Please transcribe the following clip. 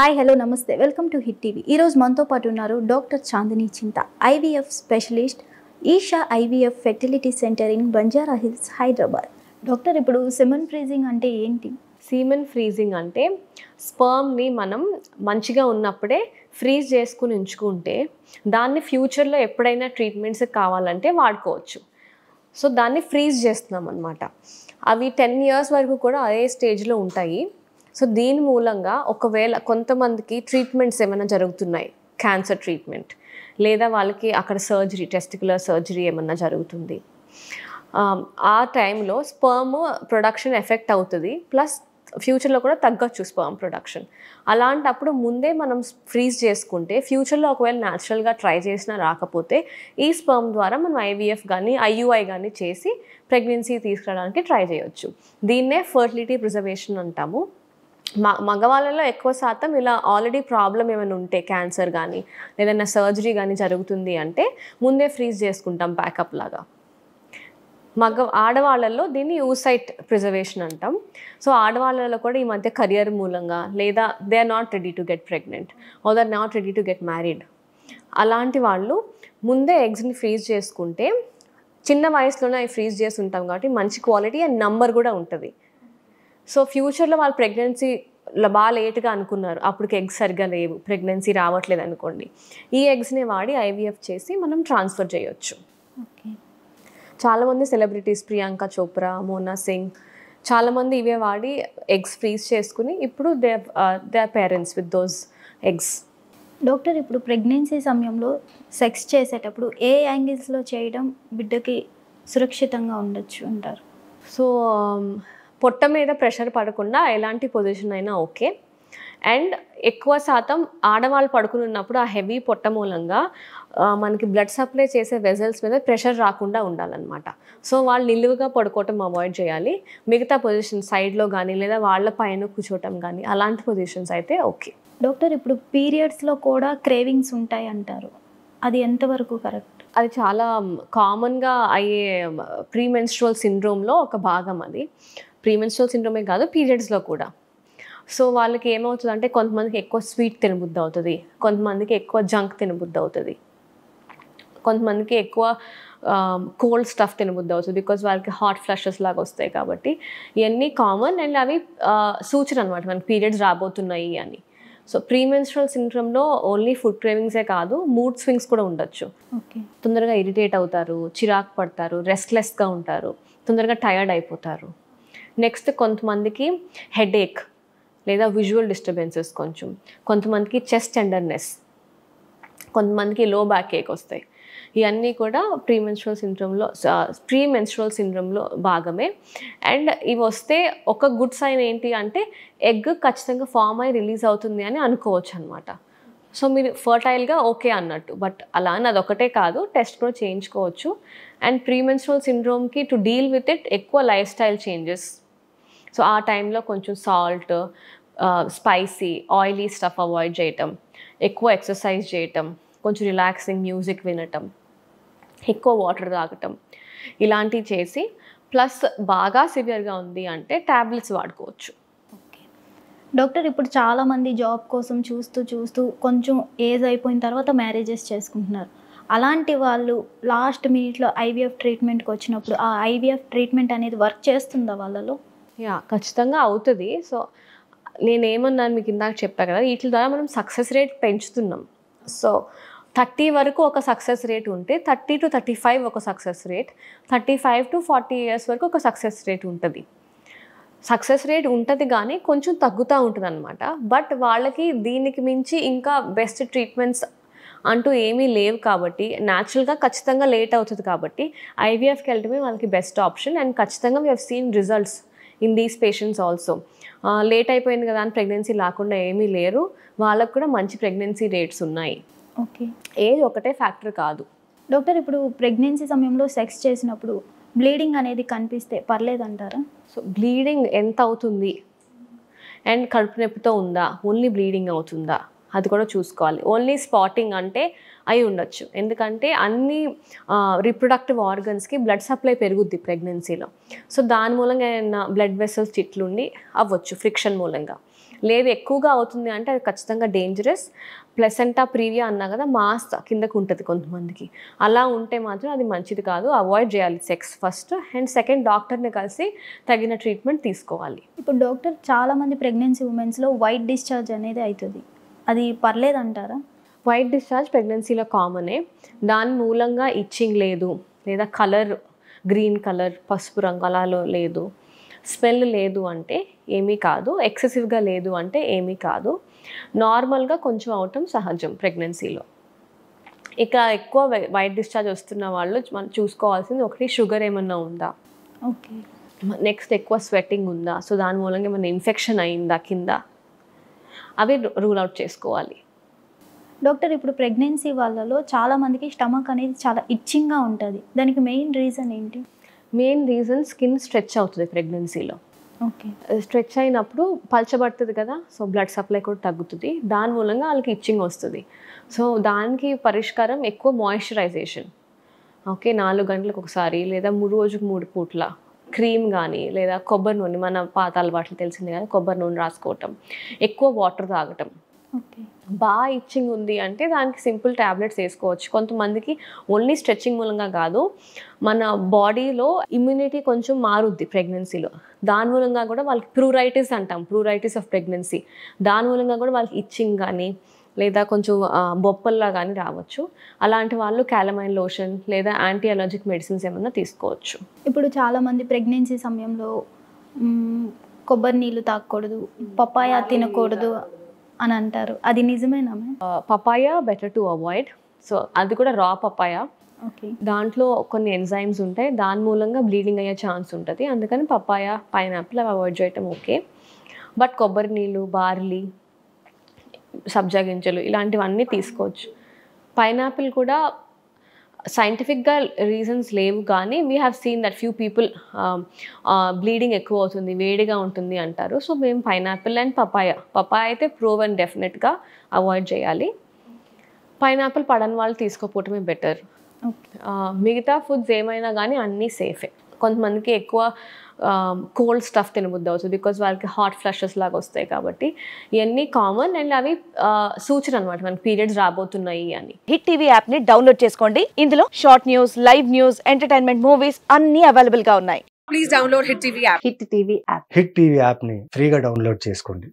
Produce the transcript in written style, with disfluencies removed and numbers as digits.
Hi hello నమస్తే welcome to hit TV. ఈరోజు మనతో పాటు ఉన్నారు doctor Chandini Chinta, IVF specialist, Eesha IVF fertility centre in Banjara Hills, Hyderabad. Doctor, ఇప్పుడు సెమన్ ఫ్రీజింగ్ అంటే ఏంటి? సీమెన్ ఫ్రీజింగ్ అంటే స్పర్మ్ని మనం మంచిగా ఉన్నప్పుడే ఫ్రీజ్ చేసుకుని ఉంచుకుంటే దాన్ని ఫ్యూచర్లో ఎప్పుడైనా ట్రీట్మెంట్స్ కావాలంటే వాడుకోవచ్చు. సో దాన్ని ఫ్రీజ్ చేస్తున్నాం అనమాట. అవి 10 years వరకు కూడా అదే స్టేజ్లో ఉంటాయి. సో దీని మూలంగా ఒకవేళ కొంతమందికి ట్రీట్మెంట్స్ ఏమైనా జరుగుతున్నాయి, క్యాన్సర్ ట్రీట్మెంట్, లేదా వాళ్ళకి అక్కడ సర్జరీ, టెస్టికులర్ సర్జరీ ఏమన్నా జరుగుతుంది, ఆ టైంలో స్పర్మ్ ప్రొడక్షన్ ఎఫెక్ట్ అవుతుంది, ప్లస్ ఫ్యూచర్లో కూడా తగ్గచ్చు స్పర్మ్ ప్రొడక్షన్. అలాంటప్పుడు ముందే మనం ఫ్రీజ్ చేసుకుంటే ఫ్యూచర్లో ఒకవేళ న్యాచురల్గా ట్రై చేసినా రాకపోతే ఈ స్పర్మ్ ద్వారా మనం ఐవీఎఫ్ కానీ ఐయుఐ కానీ చేసి ప్రెగ్నెన్సీ తీసుకురావడానికి ట్రై చేయొచ్చు. దీన్నే ఫర్టిలిటీ ప్రిజర్వేషన్ అంటాము. మగవాళ్ళలో ఎక్కువ శాతం ఇలా ఆల్రెడీ ప్రాబ్లం ఏమైనా ఉంటే, క్యాన్సర్ కానీ ఏదైనా సర్జరీ కానీ జరుగుతుంది అంటే ముందే ఫ్రీజ్ చేసుకుంటాం బ్యాకప్ లాగా. ఆడవాళ్ళల్లో దీన్ని యూసైట్ ప్రిజర్వేషన్ అంటాం. సో ఆడవాళ్ళలో కూడా ఈ మధ్య కెరియర్ మూలంగా, లేదా they are not ready to get pregnant or they are not ready to get married, అలాంటి వాళ్ళు ముందే ఎగ్స్ని ఫ్రీజ్ చేసుకుంటే, చిన్న వయసులోనే అవి ఫ్రీజ్ చేసి ఉంటాం కాబట్టి మంచి క్వాలిటీ అండ్ నంబర్ కూడా ఉంటుంది. సో ఫ్యూచర్లో వాళ్ళు ప్రెగ్నెన్సీ బాగా లేట్గా అనుకున్నారు, అప్పటికి ఎగ్స్ సరిగ్గా లేవు, ప్రెగ్నెన్సీ రావట్లేదు అనుకోండి, ఈ ఎగ్స్ని వాడి ఐవీఎఫ్ చేసి మనం ట్రాన్స్ఫర్ చేయొచ్చు. ఓకే. చాలామంది సెలబ్రిటీస్, ప్రియాంక చోప్రా, మోనా సింగ్, చాలామంది ఇవే వాడి ఎగ్స్ ఫ్రీజ్ చేసుకుని ఇప్పుడు they are parents with those eggs. Doctor, ఇప్పుడు ప్రెగ్నెన్సీ సమయంలో సెక్స్ చేసేటప్పుడు ఏ యాంగిల్స్లో చేయడం బిడ్డకి సురక్షితంగా ఉండొచ్చు అంటారు? సో పొట్ట మీద ప్రెషర్ పడకుండా ఎలాంటి పొజిషన్ అయినా ఓకే. అండ్ ఎక్కువ శాతం ఆడవాళ్ళు పడుకుని ఉన్నప్పుడు ఆ హెవీ పొట్ట మూలంగా మనకి బ్లడ్ సప్లై చేసే వెజల్స్ మీద ప్రెషర్ రాకుండా ఉండాలన్నమాట. సో వాళ్ళు నిలువుగా పడుకోవటం అవాయిడ్ చేయాలి. మిగతా పొజిషన్ సైడ్లో కానీ లేదా వాళ్ళ పైన కూర్చోవటం కానీ అలాంటి పొజిషన్స్ అయితే ఓకే. డాక్టర్, ఇప్పుడు పీరియడ్స్లో కూడా క్రేవింగ్స్ ఉంటాయి అంటారు, అది ఎంతవరకు కరెక్ట్? అది చాలా కామన్గా అయ్యే ప్రీమెన్స్ట్రువల్ సిండ్రోమ్లో ఒక భాగం. అది ప్రీమెన్స్ట్రువల్ సిండ్రోమే కాదు, పీరియడ్స్లో కూడా. సో వాళ్ళకి ఏమవుతుంది అంటే, కొంతమందికి ఎక్కువ స్వీట్ తినబుద్ధి అవుతుంది, కొంతమందికి ఎక్కువ జంక్ తినబుద్ధి అవుతుంది, కొంతమందికి ఎక్కువ కోల్డ్ స్టఫ్ తినబుద్ధి అవుతుంది, బికాజ్ వాళ్ళకి హాట్ ఫ్లషెస్ లాగా వస్తాయి కాబట్టి. ఇవన్నీ కామన్ అండ్ అవి సూచన అనమాట మనకి పీరియడ్స్ రాబోతున్నాయి అని. సో ప్రీమెన్స్ట్రువల్ సిండ్రోమ్లో ఓన్లీ ఫుడ్ క్రేవింగ్సే కాదు, మూడ్ స్వింగ్స్ కూడా ఉండొచ్చు. ఓకే. తొందరగా ఇరిటేట్ అవుతారు, చిరాకు పడతారు, రెస్ట్లెస్గా ఉంటారు, తొందరగా టయర్డ్ అయిపోతారు. నెక్స్ట్ కొంతమందికి హెడేక్ లేదా విజువల్ డిస్టర్బెన్సెస్, కొంతమందికి చెస్ట్ టెండర్నెస్, కొంతమందికి లో బ్యాక్ ఏక్ వస్తాయి. ఇవన్నీ కూడా ప్రీమెన్స్ట్రువల్ సిండ్రోమ్లో భాగమే. అండ్ ఇవి వస్తే ఒక గుడ్ సైన్ ఏంటి అంటే, ఎగ్ ఖచ్చితంగా ఫామ్ అయ్యి రిలీజ్ అవుతుంది అని అనుకోవచ్చు అనమాట. సో మీరు ఫర్టైల్గా ఓకే అన్నట్టు. బట్ అలా అని అదొకటే కాదు, టెస్ట్ కూడా చేయించుకోవచ్చు. అండ్ ప్రీమెన్స్ట్రువల్ సిండ్రోమ్కి టు డీల్ విత్ ఇట్ ఎక్కువ లైఫ్ స్టైల్ చేంజెస్. సో ఆ టైంలో కొంచెం salt, spicy, oily stuff avoid చేయటం, ఎక్కువ ఎక్సర్సైజ్ చేయటం, కొంచెం రిలాక్సింగ్ మ్యూజిక్ వినటం, ఎక్కువ వాటర్ తాగటం, ఇలాంటివి చేసి, ప్లస్ బాగా సివియర్గా ఉంది అంటే ట్యాబ్లెట్స్ వాడుకోవచ్చు. ఓకే. డాక్టర్, ఇప్పుడు చాలామంది జాబ్ కోసం చూస్తూ కొంచెం ఏజ్ అయిపోయిన తర్వాత మ్యారేజెస్ చేసుకుంటున్నారు. అలాంటి వాళ్ళు లాస్ట్ మినిట్లో ఐవీఎఫ్ ట్రీట్మెంట్కి వచ్చినప్పుడు ఆ ఐవీఎఫ్ ట్రీట్మెంట్ అనేది వర్క్ చేస్తుందా వాళ్ళలో? ఖచ్చితంగా అవుతుంది. సో నేనేమన్నాను మీకు ఇందాక చెప్పా కదా, వీటి ద్వారా మనం సక్సెస్ రేట్ పెంచుతున్నాం. సో 30 వరకు ఒక సక్సెస్ రేట్ ఉంటే 30 to 35 ఒక సక్సెస్ రేట్, 35 to 40 years వరకు ఒక సక్సెస్ రేట్ ఉంటుంది. సక్సెస్ రేట్ ఉంటుంది కానీ కొంచెం తగ్గుతూ ఉంటుంది అనమాట. బట్ వాళ్ళకి దీనికి మించి ఇంకా బెస్ట్ ట్రీట్మెంట్స్ అంటూ ఏమీ లేవు కాబట్టి, న్యాచురల్గా ఖచ్చితంగా లేట్ అవుతుంది కాబట్టి ఐవీఎఫ్కి వెళ్ళడమే వాళ్ళకి బెస్ట్ ఆప్షన్. అండ్ ఖచ్చితంగా we have seen results in these patients also. Late అయిపోయింది కదా అని ప్రెగ్నెన్సీ లేకుండా ఏమీ లేరు, వాళ్ళకు కూడా మంచి ప్రెగ్నెన్సీ రేట్స్ ఉన్నాయి. ఓకే. ఏజ్ ఒకటే ఫ్యాక్టర్ కాదు. డాక్టర్, ఇప్పుడు ప్రెగ్నెన్సీ సమయంలో సెక్స్ చేసినప్పుడు బ్లీడింగ్ అనేది కనిపిస్తే పర్లేదంటారా? సో బ్లీడింగ్ ఎంత అవుతుంది అండ్ కడుపు నొప్పితో ఉందా, ఓన్లీ బ్లీడింగ్ అవుతుందా, అది కూడా చూసుకోవాలి. ఓన్లీ స్పాటింగ్ అంటే అయి ఉండొచ్చు, ఎందుకంటే అన్ని రీప్రొడక్టివ్ ఆర్గన్స్కి బ్లడ్ సప్లై పెరుగుద్ది ప్రెగ్నెన్సీలో. సో దాని మూలంగా ఏమైనా బ్లడ్ వెసల్స్ చిట్లుండి అవ్వచ్చు ఫ్రిక్షన్ మూలంగా. లేదు ఎక్కువగా అవుతుంది అంటే అది ఖచ్చితంగా డేంజరస్. ప్లసెంటా ప్రీవియా అన్నా కదా, మాస్ కిందకు ఉంటుంది కొంతమందికి. అలా ఉంటే మాత్రం అది మంచిది కాదు, అవాయిడ్ చేయాలి సెక్స్ ఫస్ట్. అండ్ సెకండ్, డాక్టర్ని కలిసి తగిన ట్రీట్మెంట్ తీసుకోవాలి. ఇప్పుడు డాక్టర్ చాలామంది ప్రెగ్నెన్సీ ఉమెన్స్లో వైట్ డిశ్చార్జ్ అనేది అవుతుంది, అది పర్లేదంటారా? వైట్ డిశ్చార్జ్ ప్రెగ్నెన్సీలో కామనే. దాని మూలంగా ఇచ్చింగ్ లేదు, లేదా కలర్ గ్రీన్ కలర్ పసుపు రంగు అలా లేదు, స్మెల్ లేదు అంటే ఏమీ కాదు, ఎక్సెసివ్గా లేదు అంటే ఏమీ కాదు. నార్మల్గా కొంచెం అవటం సహజం ప్రెగ్నెన్సీలో. ఇక ఎక్కువ వైట్ డిశ్చార్జ్ వస్తున్న వాళ్ళు మనం చూసుకోవాల్సింది ఒకటి, షుగర్ ఏమన్నా ఉందా, ఓకే. నెక్స్ట్ ఎక్కువ స్వెట్టింగ్ ఉందా, సో దాని మూలంగా ఏమన్నా ఇన్ఫెక్షన్ అయిందా కింద, అవి రూల్ అవుట్ చేసుకోవాలి. డాక్టర్, ఇప్పుడు ప్రెగ్నెన్సీ వాళ్ళలో చాలామందికి స్టమక్ అనేది చాలా ఇచ్చింగ్గా ఉంటుంది, దానికి మెయిన్ రీజన్ ఏంటి? మెయిన్ రీజన్ స్కిన్ స్ట్రెచ్ అవుతుంది ప్రెగ్నెన్సీలో. ఓకే. స్ట్రెచ్ అయినప్పుడు పలచబడుతుంది కదా, సో బ్లడ్ సప్లై కూడా తగ్గుతుంది, దాని మూలంగా వాళ్ళకి ఇచ్చింగ్ వస్తుంది. సో దానికి పరిష్కారం ఎక్కువ మాయిశ్చరైజేషన్. ఓకే, 4 గంటలకు ఒకసారి లేదా రోజుకు 3 పూట్ల క్రీమ్ కానీ లేదా కొబ్బరి నూనె, మన పాత అలవాట్లు తెలిసింది కదా, కొబ్బరి నూనె రాసుకోవటం, ఎక్కువ వాటర్ తాగటం. ఓకే. బాగా ఇచ్చింగ్ ఉంది అంటే దానికి సింపుల్ ట్యాబ్లెట్స్ వేసుకోవచ్చు. కొంతమందికి ఓన్లీ స్ట్రెచ్చింగ్ మూలంగా కాదు, మన బాడీలో ఇమ్యూనిటీ కొంచెం మారుద్ది ప్రెగ్నెన్సీలో, దాని మూలంగా కూడా వాళ్ళకి ప్రూరైటిస్ అంటాం, ప్రూరైటిస్ ఆఫ్ ప్రెగ్నెన్సీ, దాని మూలంగా కూడా వాళ్ళకి ఇచ్చింగ్ కానీ లేదా కొంచెం బొప్పల్లా కానీ రావచ్చు. అలాంటి వాళ్ళు క్యాలమైన్ లోషన్ లేదా యాంటీ అలర్జిక్ మెడిసిన్స్ ఏమన్నా తీసుకోవచ్చు. ఇప్పుడు చాలామంది ప్రెగ్నెన్సీ సమయంలో కొబ్బరి నీళ్ళు తాగకూడదు, పపాయ తినకూడదు అని అంటారు, అది నిజమేనా? Papaya better to avoid. So అది కూడా రా పపాయ. ఓకే. దాంట్లో కొన్ని ఎంజైమ్స్ ఉంటాయి, దాని మూలంగా బ్లీడింగ్ అయ్యే ఛాన్స్ ఉంటుంది, అందుకని పపాయ, పైనాపిల్ అవి అవాయిడ్ చేయటం ఓకే. బట్ కొబ్బరి నీళ్ళు, బార్లీ, సబ్జా గింజలు ఇలాంటివన్నీ తీసుకోవచ్చు. పైనాపిల్ కూడా సైంటిఫిక్గా రీజన్స్ లేవు, కానీ we have seen that few people bleeding ఎక్కువ అవుతుంది, వేడిగా ఉంటుంది అంటారు. సో మేము పైనాపిల్ అండ్ పపాయ అయితే ప్రోవెన్ డెఫినెట్గా అవాయిడ్ చేయాలి. పైనాపిల్ పడని వాళ్ళు తీసుకోపోవటమే బెటర్. మిగతా ఫుడ్స్ ఏమైనా కానీ అన్నీ సేఫే. కొంతమందికి ఎక్కువ కోల్డ్ స్టఫ్ తినబుద్ధి అవుతుంది, బికాజ్ వాళ్ళకి హాట్ ఫ్లషెస్ లాగా వస్తాయి కాబట్టి. ఇవన్నీ కామన్ అండ్ అవి సూచన అనమాట, మనకి పీరియడ్స్ రాబోతున్నాయి అని. హిట్ టీవీ యాప్ ని డౌన్లోడ్ చేసుకోండి, ఇందులో short news, live news, entertainment movies అన్ని అవైలబుల్ గా ఉన్నాయి. Please download Hit TV app. Hit TV app hit TV యాప్ని ఫ్రీగా డౌన్లోడ్ చేసుకోండి.